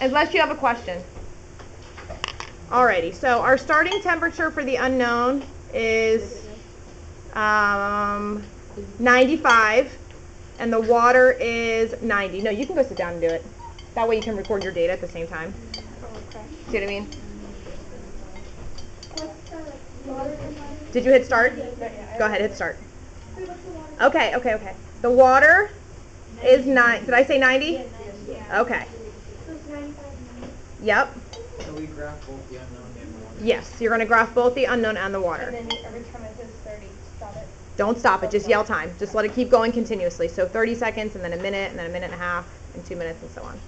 Unless you have a question. Alrighty, so our starting temperature for the unknown is 95, and the water is 90. No, you can go sit down and do it. That way you can record your data at the same time. See what I mean? Did you hit start? Go ahead, hit start. Okay. The water is 9. Did I say 90? Okay. Yep. So we graph both the unknown and the water? Yes, you're going to graph both the unknown and the water. And then every time it says 30, stop it. Don't stop it, just yell time. Just let it keep going continuously. So 30 seconds, and then a minute, and then a minute and a half, and 2 minutes, and so on.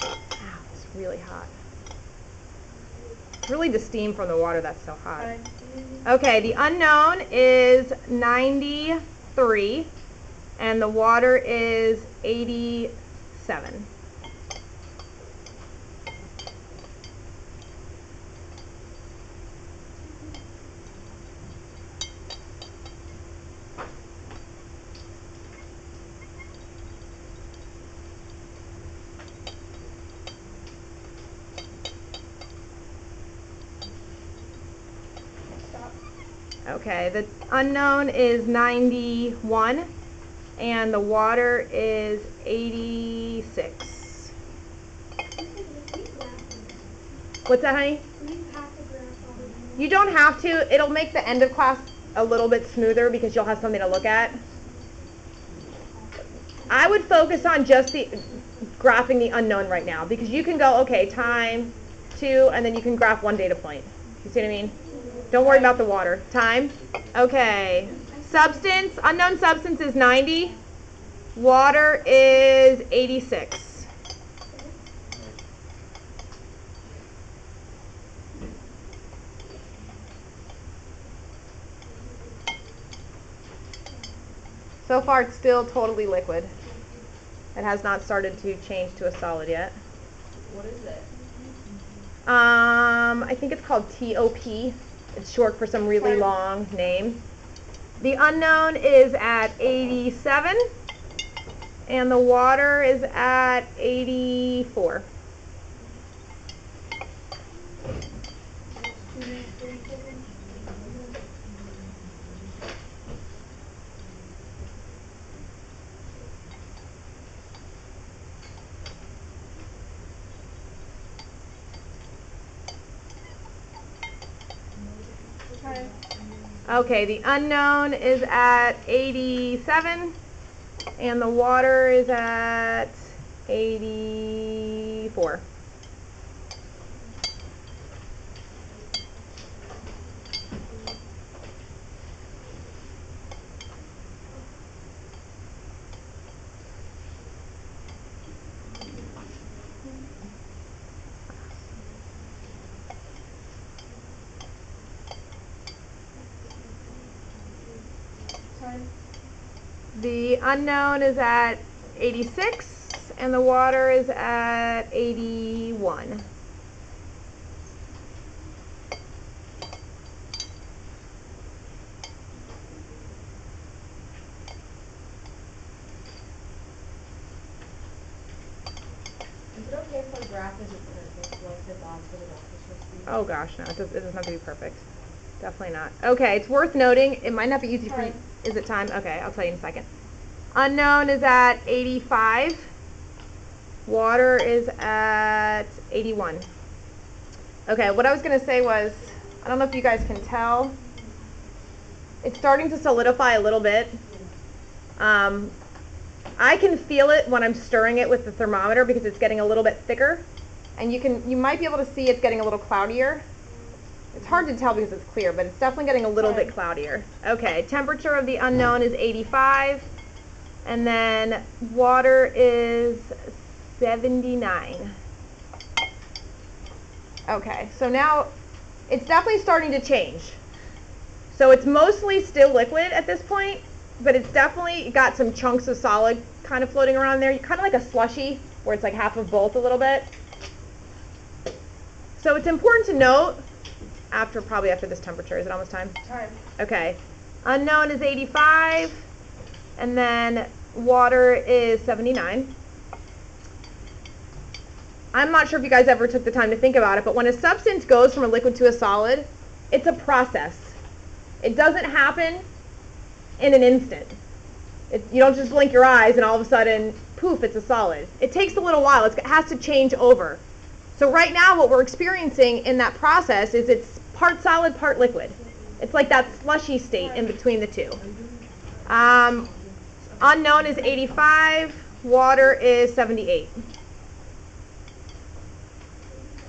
Ow, it's really hot. It's really the steam from the water that's so hot. Okay, the unknown is 93, and the water is 87. Okay, the unknown is 91, and the water is 86. What's that, honey? You don't have to. It'll make the end of class a little bit smoother because you'll have something to look at. I would focus on just the graphing the unknown right now, because you can go, okay, time, 2, and then you can graph 1 data point. You see what I mean? Don't worry about the water. Time. Okay. Substance. Unknown substance is 90. Water is 86. So far it's still totally liquid. It has not started to change to a solid yet. What is it? I think it's called TOP. It's short for some really long name. The unknown is at 87, and the water is at 84. Okay, the unknown is at 87, and the water is at 84. The unknown is at 86, and the water is at 81. Is it okay if our graph isn't perfect, like the dots for the doctor's supposed to be? Oh gosh, no, it doesn't have to be perfect. Definitely not. Okay, it's worth noting, it might not be easy for you. Is it time? Okay, I'll tell you in a second. Unknown is at 85. Water is at 81. Okay, what I was going to say was, I don't know if you guys can tell, it's starting to solidify a little bit. I can feel it when I'm stirring it with the thermometer because it's getting a little bit thicker, and you might be able to see it's getting a little cloudier. It's hard to tell because it's clear, but it's definitely getting a little bit cloudier. Okay, temperature of the unknown is 85, and then water is 79. Okay, so now it's definitely starting to change. So it's mostly still liquid at this point, but it's definitely got some chunks of solid kind of floating around there, kind of like a slushy, where it's like half of both a little bit. So it's important to note, probably after this temperature, is it almost time? Time. Okay, unknown is 85, and then water is 79. I'm not sure if you guys ever took the time to think about it, but when a substance goes from a liquid to a solid, it's a process. It doesn't happen in an instant. You don't just blink your eyes and all of a sudden, poof, it's a solid. It takes a little while. It has to change over. So right now what we're experiencing in that process is it's part solid, part liquid. It's like that slushy state in between the two. Unknown is 85. Water is 78.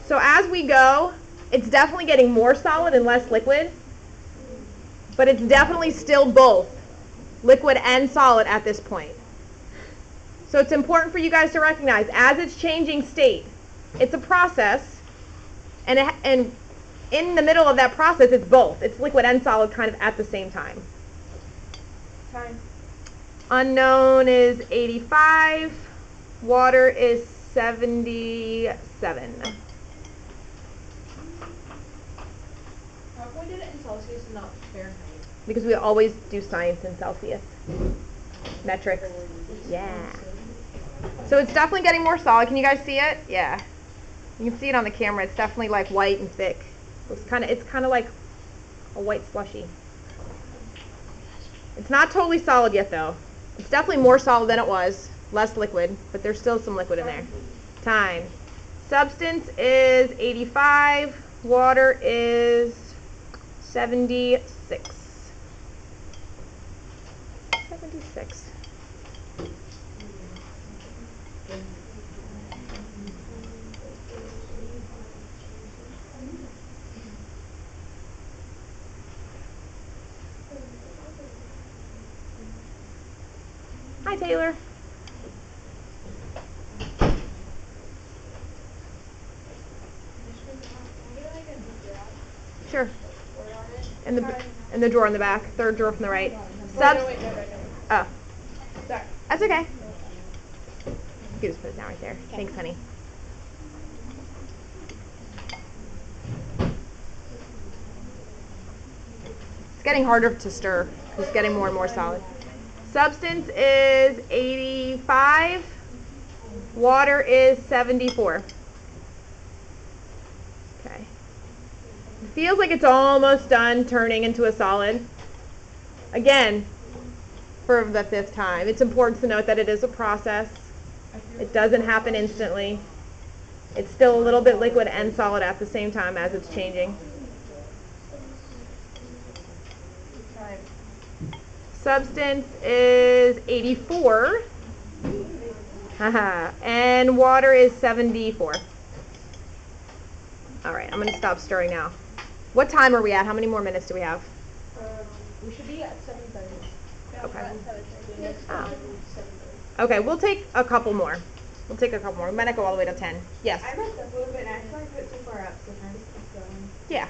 So as we go, it's definitely getting more solid and less liquid, but it's definitely still both liquid and solid at this point. So it's important for you guys to recognize as it's changing state, it's a process, and in the middle of that process, it's both. It's liquid and solid kind of at the same time. Time. Unknown is 85. Water is 77. How come we did it in Celsius and not Fahrenheit? Because we always do science in Celsius. Metrics. Yeah. So it's definitely getting more solid. Can you guys see it? Yeah. You can see it on the camera. It's definitely like white and thick. It's kind of like a white slushy. It's not totally solid yet though. It's definitely more solid than it was. Less liquid, but there's still some liquid in there. Time. Substance is 85. Water is 76. 76. Hi, Taylor. Sure. In the drawer in the back, third drawer from the right. Oh. Sorry. That's okay. You can just put it down right there. Thanks, honey. It's getting harder to stir. It's getting more and more solid. Substance is 85. Water is 74. Okay. It feels like it's almost done turning into a solid. Again, for the 5th time, it's important to note that it is a process. It doesn't happen instantly. It's still a little bit liquid and solid at the same time as it's changing. Substance is 84. And water is 74. All right, I'm going to stop stirring now. What time are we at? How many more minutes do we have? We should be at 7:30. Okay. Oh. Okay, we'll take a couple more. We might not go all the way to 10. Yes? I messed up a little bit and I actually put it too far up, so can I just keep going? Yeah.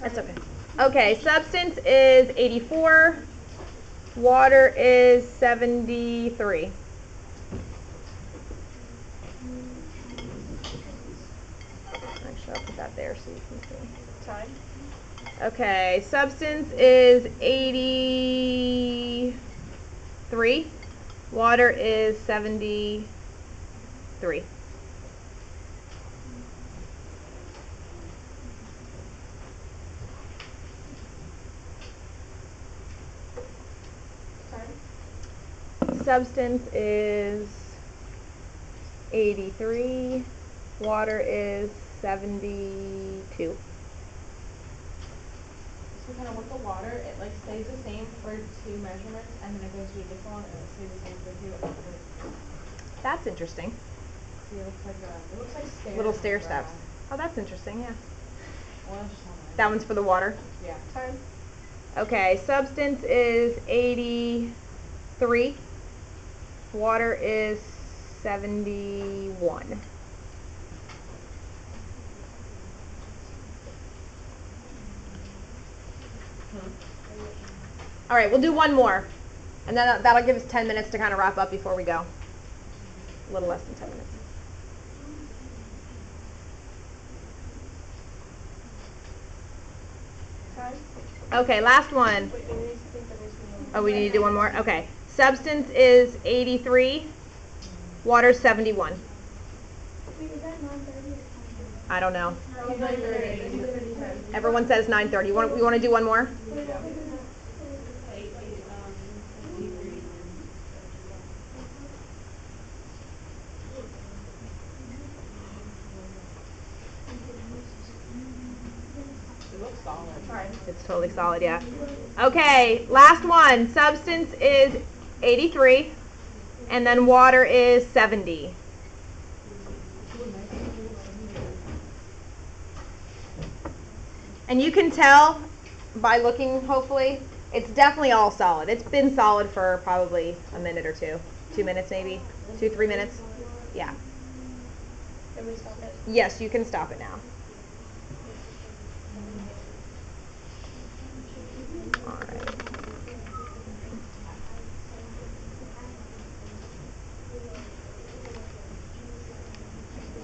That's okay. Okay, substance is 84. Water is 73. Actually, I'll put that there so you can see. Time. Okay, substance is 83. Water is 73. Substance is 83. Water is 72. So kind of with the water, it like stays the same for 2 measurements, and then it goes to a different one, and it stays the same for 2. That's interesting. See, it looks like stairs. Little on stair the steps. graph. Oh, that's interesting, yeah. Well, that's just not mine. That one's for the water. Yeah. Time. Okay, substance is 83. Water is 71. All right, we'll do one more. And then that'll give us 10 minutes to kind of wrap up before we go. A little less than 10 minutes. Time. Okay, last one. Wait, maybe I think that there's one. Oh, we need to do one more? Okay. Substance is 83. Water 71. Wait, is that 9:30 or 10:30? I don't know. He's like 30. Everyone says 9:30. You want to do one more? It looks solid. It's totally solid, yeah. Okay, last one. Substance is 83. And then water is 70. And you can tell by looking, hopefully, it's definitely all solid. It's been solid for probably a minute or two. 2 minutes maybe. 2, 3 minutes. Yeah. Can we stop it? Yes, you can stop it now.